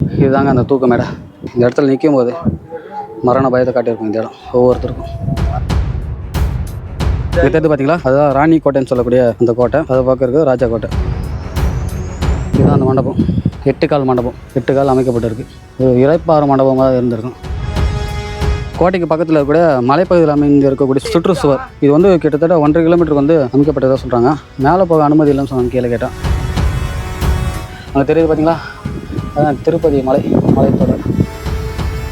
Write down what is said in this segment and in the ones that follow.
இதுதாங்க அந்த தூக்கு மேடை. இந்த இடத்துல நிற்கும் போது மரண பயத்தை காட்டியிருக்கும் இந்த இடம் ஒவ்வொருத்தருக்கும். இது தெரிஞ்சு பார்த்தீங்களா, அதுதான் ராணி கோட்டைன்னு சொல்லக்கூடிய அந்த கோட்டை. அதை பார்க்கறதுக்கு ராஜா கோட்டை. இதுதான் அந்த மண்டபம். 8 கால் மண்டபம், 8 கால் அமைக்கப்பட்டிருக்கு. இது இறைப்பாறு மண்டபமாக இருந்திருக்கும். கோட்டைக்கு பக்கத்தில் இருக்கக்கூடிய மலைப்பகுதியில் அமைந்து இருக்கக்கூடிய சுற்றுச்சுவர் இது வந்து கிட்டத்தட்ட 1.5 கிலோமீட்டருக்கு வந்து அமைக்கப்பட்டதாக சொல்கிறாங்க. மேலே போக அனுமதி இல்லைன்னு சொன்னாங்க. கீழே கேட்டால் அங்கே தெரியுது பார்த்தீங்களா, அதான் திருப்பதி மலைத்தொடர்.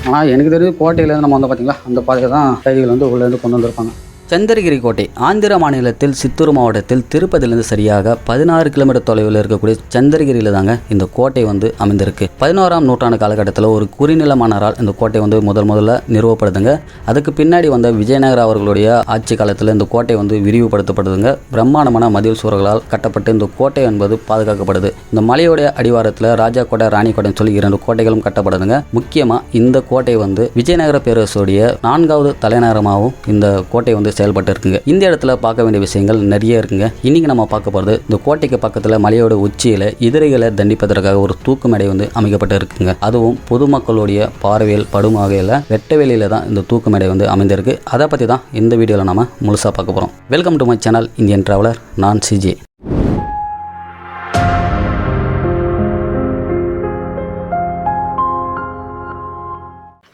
ஆனால் எனக்கு தெரிஞ்சு கோட்டையிலேருந்து நம்ம வந்து பார்த்தீங்களா, அந்த பாதையை தான் கைதிகள் வந்து உள்ளேருந்து கொண்டு வந்திருப்பாங்க. சந்திரகிரி கோட்டை ஆந்திர மாநிலத்தில் சித்தூர் மாவட்டத்தில் திருப்பதியிலிருந்து சரியாக 16 கிலோமீட்டர் தொலைவில் இருக்கக்கூடிய சந்திரகிரியில் தாங்க இந்த கோட்டை வந்து அமைந்திருக்கு. 11ஆம் நூற்றாண்டு காலகட்டத்தில் ஒரு குறுநில மன்னரால் இந்த கோட்டை வந்து முதல்ல நிறுவப்படுதுங்க. அதுக்கு பின்னாடி வந்த விஜயநகர அவர்களுடைய ஆட்சி காலத்தில் இந்த கோட்டை வந்து விரிவுபடுத்தப்படுதுங்க. பிரம்மாண்டமான மதில் சுவர்களால் கட்டப்பட்டு இந்த கோட்டை என்பது பாதுகாக்கப்படுது. இந்த மலையோடைய அடிவாரத்தில் ராஜா கோட்டை, ராணி கோட்டைன்னு சொல்லி 2 கோட்டைகளும் கட்டப்படுதுங்க. முக்கியமாக இந்த கோட்டை வந்து விஜயநகர பேரரசுடைய 4வது தலைநகரமாகவும் இந்த கோட்டை வந்து செயல்பட்டு இருக்குங்க. இந்த இடத்துல பார்க்க வேண்டிய விஷயங்கள் நிறைய இருக்குங்க. இன்னைக்கு நம்ம பார்க்க போகிறது, இந்த கோட்டைக்கு பக்கத்தில் மலையோட உச்சியில் எதிரிகளை தண்டிப்பதற்காக ஒரு தூக்கு மேடை வந்து அமைக்கப்பட்டு இருக்குங்க. அதுவும் பொதுமக்களுடைய பார்வையில் படும் வகையில் வெட்ட வெளியில தான் இந்த தூக்கு மேடை வந்து அமைந்திருக்கு. அதை பற்றி தான் இந்த வீடியோவில் நம்ம முழுசாக பார்க்க போகிறோம். Welcome to my channel Indian traveller. நான் சிஜே.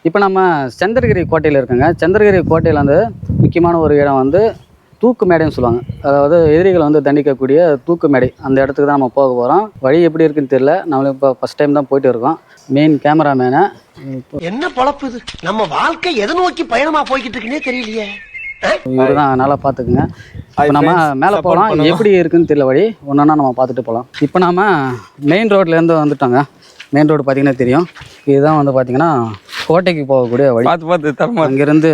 இப்போ நம்ம சந்திரகிரி கோட்டையில் இருக்குங்க. சந்திரகிரி கோட்டையில் வந்து முக்கியமான ஒரு இடம் வந்து தூக்கு மேடைன்னு சொல்லுவாங்க. அதாவது எதிரிகள் வந்து தண்டிக்கக்கூடிய தூக்கு மேடை. அந்த இடத்துக்கு தான் நம்ம போக போகிறோம். வழி எப்படி இருக்குன்னு தெரியல. நம்மளும் இப்போ ஃபஸ்ட் டைம் தான் போயிட்டு இருக்கோம். மெயின் கேமராமேனை என்ன பொழப்பு இது, நம்ம வாழ்க்கை எதை நோக்கி பயணமா போய்கிட்டு இருக்குன்னே தெரியலையே. இவர் தான் நல்லா பார்த்துக்குங்க. இப்போ நம்ம மேலே போகலாம். எப்படி இருக்குன்னு தெரியல, வழி ஒன்றா நம்ம பார்த்துட்டு போகலாம். இப்போ நம்ம மெயின் ரோட்லேருந்து வந்துட்டோங்க. மெயின் ரோடு பார்த்தீங்கன்னா தெரியும். இதுதான் வந்து பார்த்தீங்கன்னா கோட்டைக்கு போகக்கூடிய வழி. அங்கேருந்து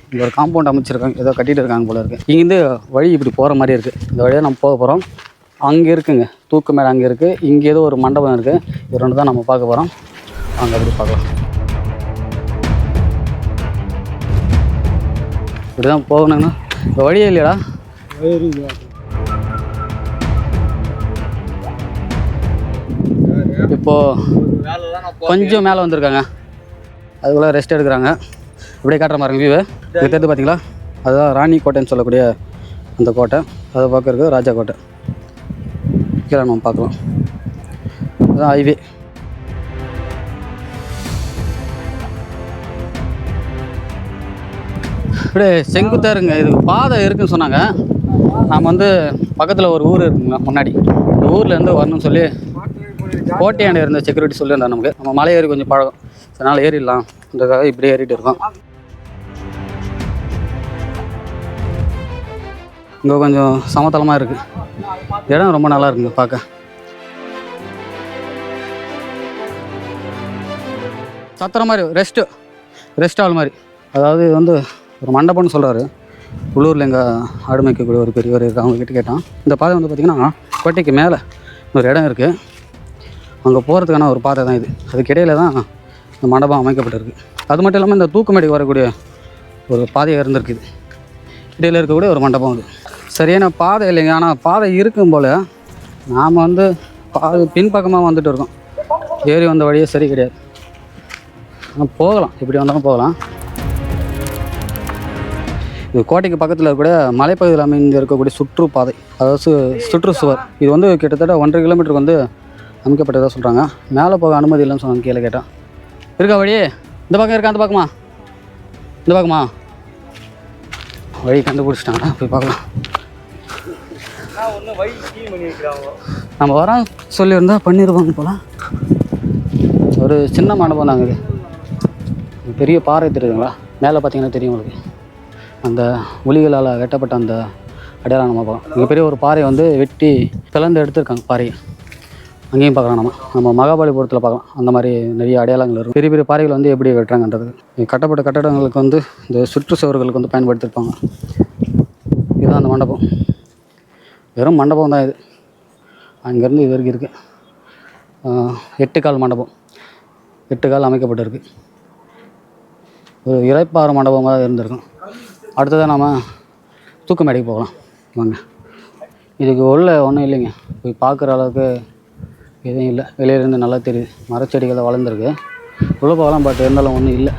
இங்கே ஒரு காம்பவுண்ட் அமைச்சிருக்காங்க, ஏதோ கட்டிட்டு இருக்காங்க போல இருக்குது. இங்கேருந்து வழி இப்படி போகிற மாதிரி இருக்குது. இந்த வழியாக நம்ம போக போகிறோம். அங்கே இருக்குங்க தூக்கு மேடை, அங்கே இருக்குது. இங்கே ஏதோ ஒரு மண்டபம் இருக்குது. இது 2 தான் நம்ம பார்க்க போகிறோம். அங்கே எப்படி பார்க்கலாம். இப்படி தான் போகணுங்கண்ணா. இந்த வழியே இல்லையாடா. இப்போது கொஞ்சம் மேலே வந்திருக்காங்க. அதுக்குள்ளே ரெஸ்ட் எடுக்கிறாங்க. இப்படியே காட்டுற மாதிரி வியூவு. இது தெரிஞ்சு பார்த்தீங்களா, அதுதான் ராணி கோட்டைன்னு சொல்லக்கூடிய அந்த கோட்டை. அதை பார்க்கறதுக்கு ராஜா கோட்டை. கீழே நம்ம பார்க்கலாம். அதுதான் ஹைவே. இப்படியே செங்குத்தாக இருங்க. இதுக்கு பாதை இருக்குதுன்னு சொன்னாங்க. நாம் வந்து பக்கத்தில் ஒரு ஊர் இருக்குங்க முன்னாடி. இந்த ஊர்லேருந்து வரணும்னு சொல்லி கோட்டையாண்ட இருந்த செக்யூரிட்டி சொல்லியிருந்தா நமக்கு. நம்ம மலை ஏறி கொஞ்சம் பழகம், அதனால் ஏறிடலாம்ன்றதுக்காக இப்படி ஏறிட்டு இருக்கோம். இங்கே கொஞ்சம் சமதளமாக இருக்குது. இடம் ரொம்ப நல்லா இருக்குங்க பார்க்க. சத்திர மாதிரி ரெஸ்ட் ஹால் மாதிரி. அதாவது இது வந்து ஒரு மண்டபம்னு சொல்கிறாரு. உள்ளூரில் எங்கள் ஆடு மேய்க்கக்கூடிய ஒரு பெரியவர் இருக்குது. அவங்கக்கிட்ட கேட்டான். இந்த பாதை வந்து பார்த்திங்கன்னா கோட்டைக்கு மேலே ஒரு இடம் இருக்குது. அங்கே போகிறதுக்கான ஒரு பாதை தான் இது. அதுக்கு இடையில தான் இந்த மண்டபம் அமைக்கப்பட்டிருக்கு. அது மட்டும் இல்லாமல் இந்த தூக்கு மேடைக்கு வரக்கூடிய ஒரு பாதையாக இருந்திருக்குது. இடையில் இருக்கக்கூடிய ஒரு மண்டபம் அது. சரியான பாதை இல்லைங்க, ஆனால் பாதை இருக்கும் போல் நாம் வந்து பின்பக்கமாக வந்துட்டு இருக்கோம். ஏறி வந்த வழியே சரி கிடையாது. போகலாம், இப்படி வந்தாலும் போகலாம். இது கோட்டைக்கு பக்கத்தில் இருக்கக்கூடிய மலைப்பகுதியில் அமைந்து இருக்கக்கூடிய சுற்றுப்பாதை, அதாவது சுற்றுச்சுவர். இது வந்து கிட்டத்தட்ட 1.5 கிலோமீட்டருக்கு வந்து அமைக்கப்பட்டதாக சொல்கிறாங்க. மேலே போக அனுமதி இல்லைன்னு சொன்னாங்க. கீழே கேட்டால் இருக்கா வழி. இந்த பக்கம் இருக்கா, அந்த பக்கமா, இந்த பக்கமா வழி கண்டுபிடிச்சிட்டாங்க. போய் பார்க்கலாம். நம்ம வர சொல்லியிருந்தா பண்ணியிருப்பாங்க போல. ஒரு சின்ன மண்டபம் தாங்க இது. பெரிய பாறை தெரியுதுங்களா, மேலே பார்த்தீங்கன்னா தெரியும் உங்களுக்கு. அந்த ஒலிகளால் வெட்டப்பட்ட அந்த அடையாளம் நம்ம பார்க்கலாம். மிகப்பெரிய ஒரு பாறையை வந்து வெட்டி பிளந்து எடுத்துருக்காங்க பாறையை. அங்கேயும் பார்க்கலாம். நம்ம மகாபலிபுரத்தில் பார்க்கலாம். அந்த மாதிரி நிறைய அடையாளங்கள் இருக்கும். பெரிய பெரிய பாறைகள் வந்து எப்படி வெட்டுறாங்கன்றது கட்டப்பட்ட கட்டடங்களுக்கு வந்து இந்த சுற்றுச்சுவர்களுக்கு வந்து பயன்படுத்தியிருப்பாங்க. இதுதான் அந்த மண்டபம். வெறும் மண்டபம் தான் இது. அங்கேருந்து இது வரைக்கும் இருக்குது. 8 கால் மண்டபம், 8 கால் அமைக்கப்பட்டிருக்கு. ஒரு இறைப்பாறு மண்டபமாக இருந்திருக்கும். அடுத்ததாக நாம் தூக்கு மேடைக்கு போகலாம் வாங்க. இதுக்கு உள்ள ஒன்றும் இல்லைங்க, போய் பார்க்குற அளவுக்கு எதுவும் இல்லை, வெளியிலேருந்து நல்லா தெரியுது. மரச்செடிகள் தான் வளர்ந்துருக்கு. உள்ள போகலாம், பட் இருந்தாலும் ஒன்றும் இல்லை.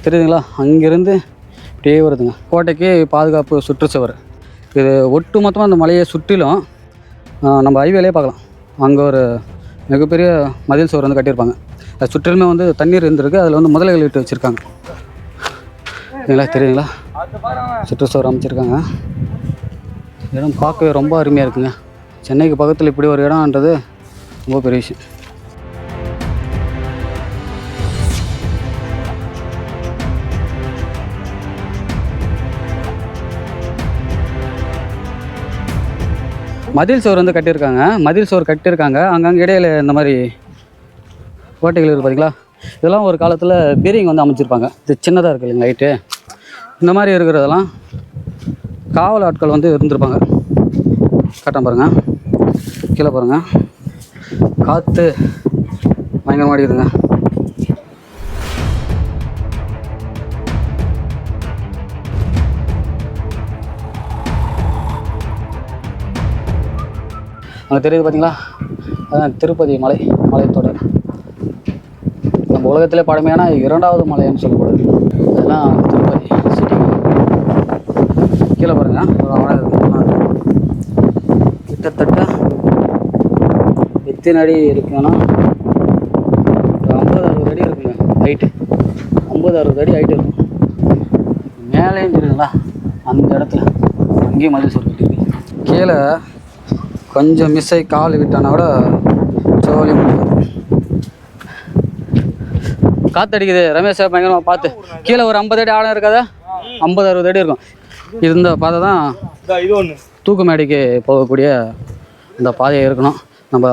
தெரியுதுங்களா? அங்கேருந்து இப்படியே வருதுங்க. கோட்டைக்கு பாதுகாப்பு சுற்றுச்சுவர். இது ஒட்டு மொத்தமாக அந்த மலையை சுற்றிலும் நம்ம ஹைவேலே பார்க்கலாம். அங்கே ஒரு மிகப்பெரிய மதில் சுவர் வந்து கட்டியிருப்பாங்க. அது சுற்றிலுமே வந்து தண்ணீர் இருந்திருக்கு. அதில் வந்து முதலைகள் இட்டு வச்சுருக்காங்க. சரிங்களா? தெரியுங்களா? சுற்றுச்சுவர் அமைச்சிருக்காங்க. இடம் பார்க்கவே ரொம்ப அருமையாக இருக்குங்க. சென்னைக்கு பக்கத்தில் இப்படி ஒரு இடம்ன்றது ரொம்ப பெரிய விஷயம். மதில் சுவர் வந்து கட்டியிருக்காங்க. மதில் சுவர் கட்டியிருக்காங்க. அங்கங்கே இடையில இந்த மாதிரி கோட்டைகள் இருக்குது பார்த்தீங்களா? இதெல்லாம் ஒரு காலத்தில் பீரிங் வந்து அமைச்சிருப்பாங்க. இது சின்னதாக இருக்குது இல்லைங்க லைட்டு. இந்த மாதிரி இருக்கிறதெல்லாம் காவல் ஆட்கள் வந்து இருந்திருப்பாங்க. காட்டம் பாருங்கள், கீழே பாருங்கள், காற்று பயங்கரமாக அடிக்குதுங்க. அங்கே தெரியுது பார்த்தீங்களா? அதான் திருப்பதி மலைத்தொடர். நம்ம உலகத்திலே பழமையான 2வது மலைன்னு சொல்லப்படுது. அதெல்லாம் திருப்பதி சிட்டி. கீழே பாருங்கள், கிட்டத்தட்ட எத்தனை அடி இருக்குன்னா 50-60 அடி இருக்குங்க ஹைட்டு. 50-60 அடி ஹைட்டு இருக்கும். மேலேயும் தெரியுதுங்களா? அந்த இடத்துல அங்கேயும் மதில் சுவர் கட்டிருக்கு. கீழே கொஞ்சம் மிஸ் ஆகி கால் விட்டானா கூட ஜோலி முடியாது. காற்றடிக்குது ரமேஷை பயங்கரமாக பார்த்து. கீழே ஒரு 50 அடி ஆழம் இருக்காதா? 50-60 அடி இருக்கும். இது இந்த பாதை தான் தூக்குமேடைக்கு போகக்கூடிய இந்த பாதையை இருக்கணும். நம்ம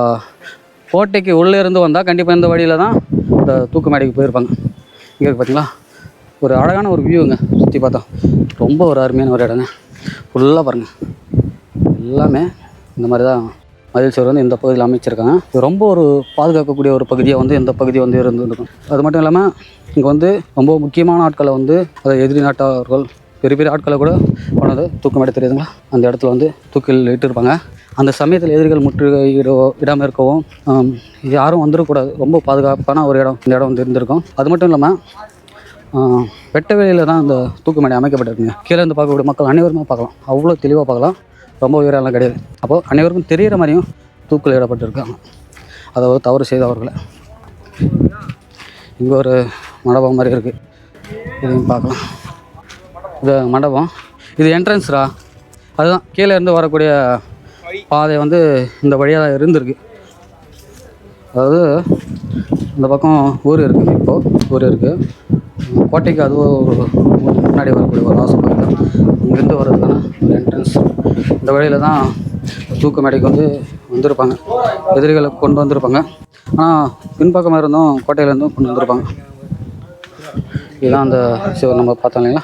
கோட்டைக்கு உள்ளே இருந்து வந்தால் கண்டிப்பாக இந்த வழியில் தான் இந்த தூக்குமேடைக்கு போயிருப்பாங்க. இங்கே இருக்கு பார்த்தீங்களா? ஒரு அழகான ஒரு வியூங்க. சுற்றி பார்த்தோம் ரொம்ப ஒரு அருமையான ஒரு இடங்க. ஃபுல்லாக பாருங்கள், எல்லாமே இந்த மாதிரி தான் மதில் சுவர் வந்து இந்த பகுதியில் அமைச்சிருக்காங்க. இது ரொம்ப ஒரு பாதுகாக்கக்கூடிய ஒரு பகுதியாக வந்து இந்த பகுதி வந்து இருந்துருக்கும். அது மட்டும் இல்லாமல் இங்கே வந்து ரொம்ப முக்கியமான ஆட்களை வந்து அதை எதிரி நாட்டவர்கள் பெரிய பெரிய ஆட்களை கூட போனது தூக்குமேடை தெரியுதுங்களா? அந்த இடத்துல வந்து தூக்கில் இட்டுருப்பாங்க. அந்த சமயத்தில் எதிரிகள் இடம் இருக்கவும் யாரும் வந்துடக்கூடாது. ரொம்ப பாதுகாப்பான ஒரு இடம் இந்த இடம் வந்து இருந்திருக்கும். அது மட்டும் இல்லாமல் வெட்ட வெளியில் தான் இந்த தூக்குமேடை அமைக்கப்பட்டிருக்குங்க. கீழே இருந்து பார்க்கக்கூடிய மக்கள் அனைவருமே பார்க்கலாம். அவ்வளோ தெளிவாக பார்க்கலாம். ரொம்ப உயரம்லாம் கிடையாது. அப்போது அனைவருக்கும் தெரிகிற மாதிரியும் தூக்கில் இடப்பட்டிருக்காங்க. அதாவது தவறு செய்தவர்களை. இங்கே ஒரு மண்டபம் மாதிரி இருக்குது, இதையும் பார்க்கலாம். இது மண்டபம், இது என்ட்ரன்ஸ்ரா. அதுதான் கீழே இருந்து வரக்கூடிய பாதை வந்து இந்த வழியாக தான் இருந்திருக்கு. அதாவது இந்த பக்கம் ஊர் இருக்குது. இப்போது ஊர் இருக்குது. கோட்டைக்கு அதுவும் ஒரு முன்னாடி வரக்கூடிய ஒரு வாசல் தான். இங்கேருந்து வர்றதுக்கான ஒரு என்ட்ரன்ஸ். இந்த வழியில் தான் தூக்குமேடைக்கு வந்து வந்திருப்பாங்க. எதிரிகளை கொண்டு வந்திருப்பாங்க. ஆனால் பின்பக்கமாக இருந்தும் கோட்டையிலேருந்தும் கொண்டு வந்திருப்பாங்க. இதுதான் அந்த சிவர் நம்ம பார்த்தோம் இல்லைங்களா?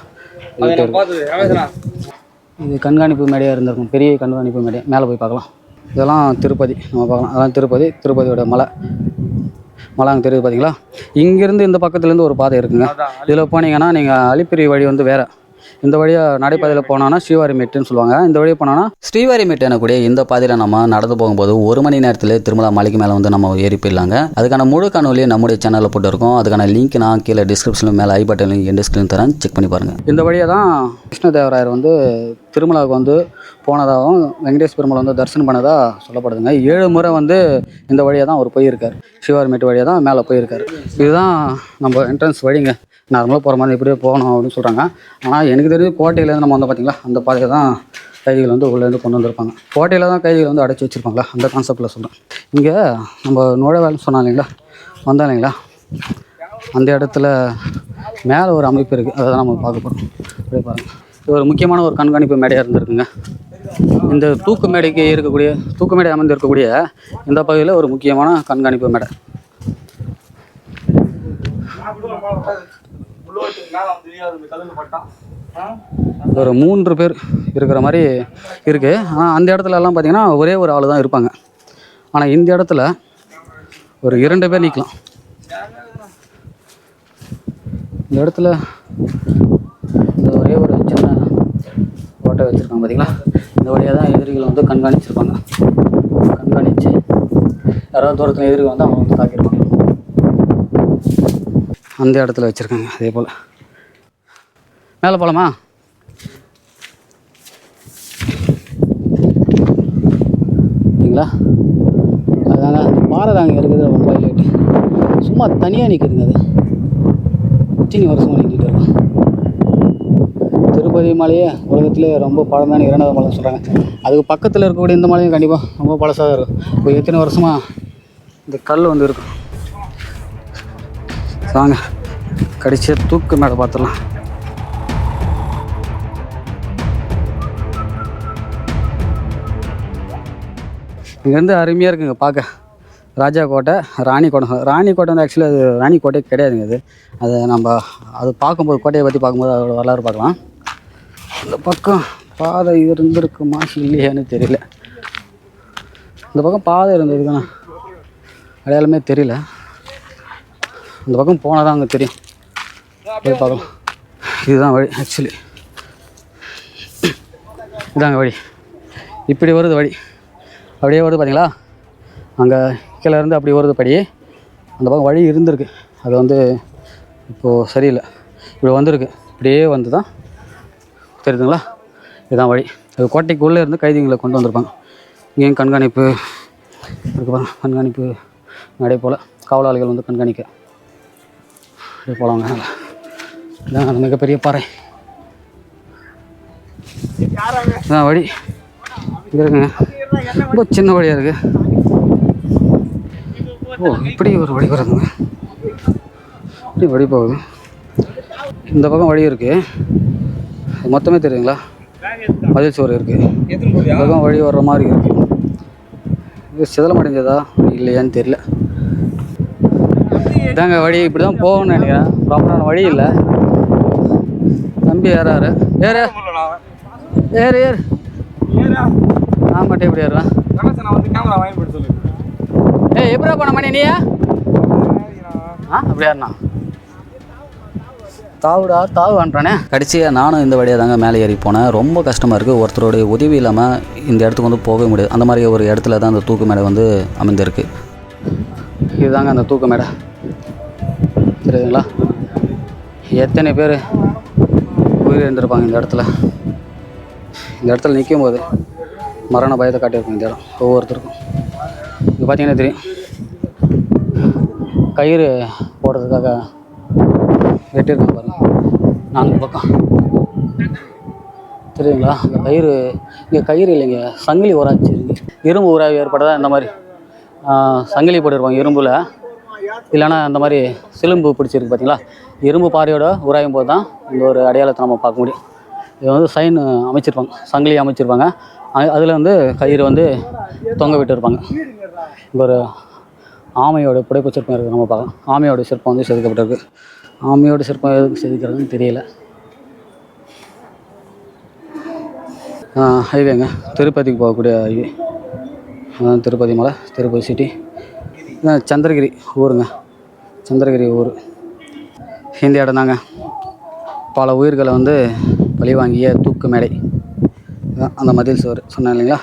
இது கண்காணிப்பு மேடையாக இருந்திருக்கும். பெரிய கண்காணிப்பு மேடை. மேலே போய் பார்க்கலாம். இதெல்லாம் திருப்பதி நம்ம பார்க்கலாம். அதான் திருப்பதியோட மலை அங்கே தெரியுது பார்த்தீங்களா? இங்கேருந்து இந்த பக்கத்துலேருந்து ஒரு பாதை இருக்குங்க. இதில் போனீங்கன்னா நீங்கள் அலிப்பிரி வழி வந்து வேறு. இந்த வழியாக நடைபாதையில் போனோன்னா ஸ்ரீவாரிமேட்டுன்னு சொல்லுவாங்க. இந்த வழியாக போனோன்னா ஸ்ரீவாரிமேட்டு எனக்கூடிய இந்த பாதையில் நம்ம நடந்து போகும்போது 1 மணி நேரத்தில் திருமலா மலைக்கு மேலே வந்து நம்ம ஏறி போயிடலாங்க. அதுக்கான முழு காணொலியை நம்முடைய சேனலில் போட்டு இருக்கோம். அதுக்கான லிங்க் நான் கீழே டிஸ்கிரிப்ஷனில் மேலே ஐ பட்டன் என் டிஸ்கிரிப்ஷன் தரேன், செக் பண்ணி பாருங்கள். இந்த வழியாக தான் கிருஷ்ணதேவராயர் வந்து திருமலாவுக்கு வந்து போனதாகவும் வெங்கடேஷ் பெருமாள் வந்து தரிசனம் பண்ணதாக சொல்லப்படுதுங்க. 7 முறை வந்து இந்த வழியாக தான் அவர் போயிருக்கார். ஸ்ரீவாரிமேட்டு வழியாக தான் மேலே போயிருக்காரு. இதுதான் நம்ம என்ட்ரன்ஸ் வழிங்க. நார்மலாக போகிற மாதிரி இப்படியே போகணும் அப்படின்னு சொல்கிறாங்க. ஆனால் எனக்கு தெரிஞ்சு கோட்டையிலேருந்து நம்ம வந்து பார்த்திங்களா, அந்த பாதையை தான் கைதிகள் வந்து உள்ளேருந்து கொண்டு வந்திருப்பாங்க. கோட்டையில் தான் கைதிகள் வந்து அடைச்சி வச்சுருப்பாங்களா, அந்த கான்செப்டில் சொல்கிறேன். இங்கே நம்ம நுழைவாயில்னு சொன்னோம் இல்லைங்களா, வந்தோம் இல்லைங்களா, அந்த இடத்துல மேலே ஒரு அமைப்பு இருக்குது. அதை தான் நம்ம பார்க்க போகிறோம். அப்படியே பாருங்கள். இது ஒரு முக்கியமான ஒரு கண்காணிப்பு மேடையாக இருந்திருக்குங்க. இந்த தூக்கு மேடை அமைந்திருக்கக்கூடிய இந்த பகுதியில் ஒரு முக்கியமான கண்காணிப்பு மேடை. ஒரு 3 பேர் இருக்கிற மாதிரி இருக்குது. ஆனால் அந்த இடத்துல எல்லாம் பார்த்தீங்கன்னா ஒரே ஒரு ஆள் தான் இருப்பாங்க. ஆனால் இந்த இடத்துல ஒரு 2 பேர் நிற்கலாம். இந்த இடத்துல இந்த ஒரே ஒரு சின்ன கோட்டை வச்சுருக்காங்க பார்த்தீங்களா. இந்த வழியாக தான் எதிரிகள் வந்து கண்காணிச்சிருப்பாங்க. கண்காணித்து யாராவது தூரத்தில் எதிரி வந்து அவங்க வந்து தாக்கியிருப்பாங்க. அந்த இடத்துல வச்சுருக்காங்க. அதே போல் மேலே போகலாமா? சரிங்களா, அதுதாங்க அந்த பாறை தாங்க இருக்குது ரொம்ப ஹைலைட்டு. சும்மா தனியாக நிற்குதுங்க. அது இத்தனை வருஷமாக நிற்கிட்டு இருக்கும். திருப்பதி மலையே உலகத்திலே ரொம்ப பழமையான 2வது மலைன்னு சொல்கிறாங்க. அதுக்கு பக்கத்தில் இருக்கக்கூடிய இந்த மலையும் கண்டிப்பாக ரொம்ப பழசாக இருக்கும். இப்போ எத்தனை வருஷமாக இந்த கல் வந்து இருக்கும். வாங்க கடிச்சு தூக்கு மேலே பார்த்துடலாம். இங்கேருந்து அருமையாக இருக்குங்க பார்க்க. ராஜா கோட்டை, ராணி கோட்டை வந்து ஆக்சுவலி அது ராணி கோட்டை கிடையாதுங்க. அது நம்ம அது பார்க்கும்போது கோட்டையை பற்றி பார்க்கும்போது அதோட வரலாறு பார்க்கலாம். இந்த பக்கம் பாதை இருந்திருக்குமா இல்லையான்னு தெரியல. இந்த பக்கம் பாதை இருந்ததுக்கான அடையாளமே தெரியல. இந்த பக்கம் போனால் தான் அங்கே தெரியும். போய் பார்க்கலாம். இதுதான் வழி. ஆக்சுவலி இதாங்க வழி. இப்படி வருது வழி. அப்படியே வருது பார்த்தீங்களா. அங்கே கீழே இருந்து அப்படி வருது படி. அந்த பக்கம் வழி இருந்திருக்கு. அது வந்து இப்போது சரியில்லை. இப்படி வந்திருக்கு. இப்படியே வந்து தான் தெரியுதுங்களா. இதுதான் வழி. அது கோட்டைக்குள்ளே இருந்து கைதிகளை கொண்டு வந்திருப்பாங்க. இங்கேயும் கண்காணிப்பு இருக்குப்பாங்க. கண்காணிப்பு நடை போல் காவலாளிகள் வந்து கண்காணிக்க அப்படியே போகலாங்க. இதான் அது மிகப்பெரிய பாறை. இதான் வழி. இங்கே இருக்குங்க. ரொம்ப சின்ன வழியாக இருக்குது. ஓ, இப்படி ஒரு வழி வருதுங்க. இப்படி வழி போகுது. இந்த பக்கம் வழி இருக்குது. மொத்தமே தெரியுங்களா. மதில் சுவர் இருக்குது. இந்த பக்கம் வழி வர்ற மாதிரி இருக்குது. இது சிதலம் அடைஞ்சதா இல்லையான்னு தெரியல. இதாங்க வழி. இப்படி தான் போகணும்னு நினைக்கிறேன். ப்ராப்பரான வழி இல்லை. தம்பி ஏறாரு. ஏறு ஏறு ஏறு. நான் மட்டும் எப்படி ஏறுவேன்? எப்படா போன மணி நீயா? அப்படி ஏறினா தாவுடா தாவுன்றானே. கடைசியாக நானும் இந்த வழியாக தாங்க மேலே ஏறி போனேன். ரொம்ப கஷ்டமாக இருக்குது. ஒருத்தருடைய உதவி இல்லாமல் இந்த இடத்துக்கு வந்து போக முடியாது. அந்த மாதிரி ஒரு இடத்துல தான் அந்த தூக்கு மேடை வந்து அமைந்திருக்கு. இதுதாங்க அந்த தூக்கு மேடை. தெரியுதுங்களா. எத்தனை பேர் உயிர் இருந்திருப்பாங்க இந்த இடத்துல. இந்த இடத்துல நிற்கும் போது மரண பயத்தை காட்டியிருக்கும் இந்த இடம் ஒவ்வொருத்தருக்கும். இது பார்த்தீங்கன்னா தெரியும். கயிறு போடுறதுக்காக வெட்டியிருக்காங்க பாருங்கள். 4 பக்கம் தெரியுங்களா. அந்த கயிறு இங்கே கயிறு இல்லைங்க, சங்கிலி ஊராட்சி இருக்குது. இரும்பு ஊராய்வு ஏற்பட்டதாக இந்த மாதிரி சங்கிலி போட்டிருப்பாங்க இரும்பில். இல்லைன்னா அந்த மாதிரி சிலும்பு பிடிச்சிருக்கு பார்த்தீங்களா. இரும்பு பாறையோட உராயும் போது தான் இந்த ஒரு அடையாளத்தை நம்ம பார்க்க முடியும். இது வந்து சைன் அமைச்சிருப்பாங்க, சங்கிலி அமைச்சிருப்பாங்க. அதில் வந்து கயிறு வந்து தொங்க விட்டுருப்பாங்க. இங்கே ஒரு ஆமையோட புடைப்பு சிற்பம் இருக்குது, நம்ம பார்க்கலாம். ஆமையோட சிற்பம் வந்து செதுக்கப்பட்டிருக்கு. ஆமையோட சிற்பம் எதுக்கு செதுக்கிறதுன்னு தெரியல. ஹைவேங்க, திருப்பதிக்கு போகக்கூடிய ஹைவே. திருப்பதி மலை, திருப்பதி சிட்டி. சந்திரகிரி ஊருங்க, சந்திரகிரி ஊர். இந்த இடம் தாங்க பல உயிர்களை வந்து பழி வாங்கிய தூக்கு மேடை. அந்த மதில் சுவர் சொன்னேன் இல்லைங்களா.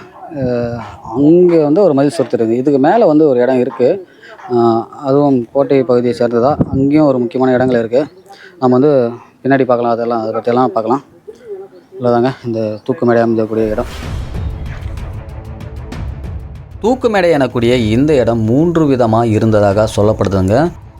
அங்கே வந்து ஒரு மதில் சுவர் இருக்குது. இதுக்கு மேலே வந்து ஒரு இடம் இருக்குது. அதுவும் கோட்டை பகுதியை சேர்ந்ததா. அங்கேயும் ஒரு முக்கியமான இடங்கள் இருக்குது. நம்ம வந்து பின்னாடி பார்க்கலாம். அதை பற்றியெல்லாம் பார்க்கலாம். இவ்வளோதாங்க இந்த தூக்கு மேடை அமைஞ்சக்கூடிய இடம். தூக்கு மேடை எனக்கூடிய இந்த இடம் 3 விதமாக இருந்ததாக சொல்லப்படுதுங்க.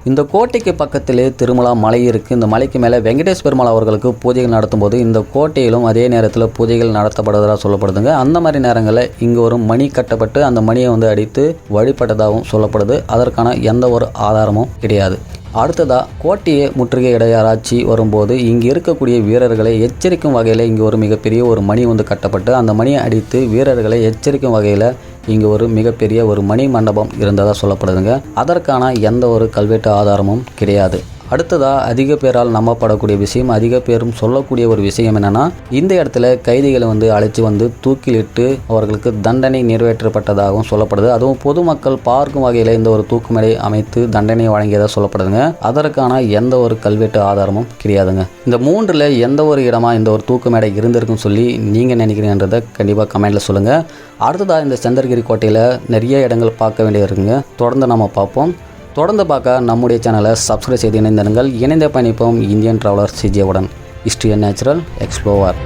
இந்த கோட்டைக்கு பக்கத்திலே திருமலா மலை இருக்குது. இந்த மலைக்கு மேலே வெங்கடேஷ் பெருமாள் அவர்களுக்கு பூஜைகள் நடத்தும் போது இந்த கோட்டையிலும் அதே நேரத்தில் பூஜைகள் நடத்தப்படுவதாக சொல்லப்படுதுங்க. அந்த மாதிரி நேரங்களில் இங்கே ஒரு மணி கட்டப்பட்டு அந்த மணியை வந்து அடித்து வழிபட்டதாகவும் சொல்லப்படுது. அதற்கான எந்த ஒரு ஆதாரமும் கிடையாது. அடுத்ததாக கோட்டையை முற்றுகையிட யாராச்சி வரும்போது இங்கே இருக்கக்கூடிய வீரர்களை எச்சரிக்கும் வகையில் இங்கே ஒரு மிகப்பெரிய ஒரு மணி வந்து கட்டப்பட்டு அந்த மணியை அடித்து வீரர்களை எச்சரிக்கும் வகையில் இங்கே ஒரு மிகப்பெரிய ஒரு மணி மண்டபம் இருந்ததாக சொல்லப்படுதுங்க. அதற்கான எந்த ஒரு கல்வெட்டு ஆதாரமும் கிடையாது. அடுத்ததாக அதிக பேரால் நம்பப்படக்கூடிய விஷயம், அதிக பேரும் சொல்லக்கூடிய ஒரு விஷயம் என்னென்னா, இந்த இடத்துல கைதிகளை வந்து அழைச்சி வந்து தூக்கிலிட்டு அவர்களுக்கு தண்டனை நிறைவேற்றப்பட்டதாகவும் சொல்லப்படுது. அதுவும் பொதுமக்கள் பார்க்கும் வகையில் இந்த ஒரு தூக்கு மேடை அமைத்து தண்டனை வழங்கியதாக சொல்லப்படுதுங்க. அதற்கான எந்த ஒரு கல்வெட்டு ஆதாரமும் கிடையாதுங்க. இந்த மூன்றில் எந்த ஒரு இடமா இந்த ஒரு தூக்கு மேடை இருந்திருக்குன்னு சொல்லி நீங்கள் நினைக்கிறீங்கன்றதை கண்டிப்பாக கமெண்ட்டில் சொல்லுங்கள். அடுத்ததாக இந்த சந்திரகிரி கோட்டையில் நிறைய இடங்கள் பார்க்க வேண்டியது இருக்குங்க. தொடர்ந்து நம்ம பார்ப்போம். தொடர்ந்து பார்க்க நம்முடைய சேனலை சப்ஸ்கிரைப் செய்து இணைந்திருங்கள். இணைந்த பயணிப்போம் இந்தியன் டிராவலர் சிஜேவுடன். History and natural எக்ஸ்ப்ளோவர்.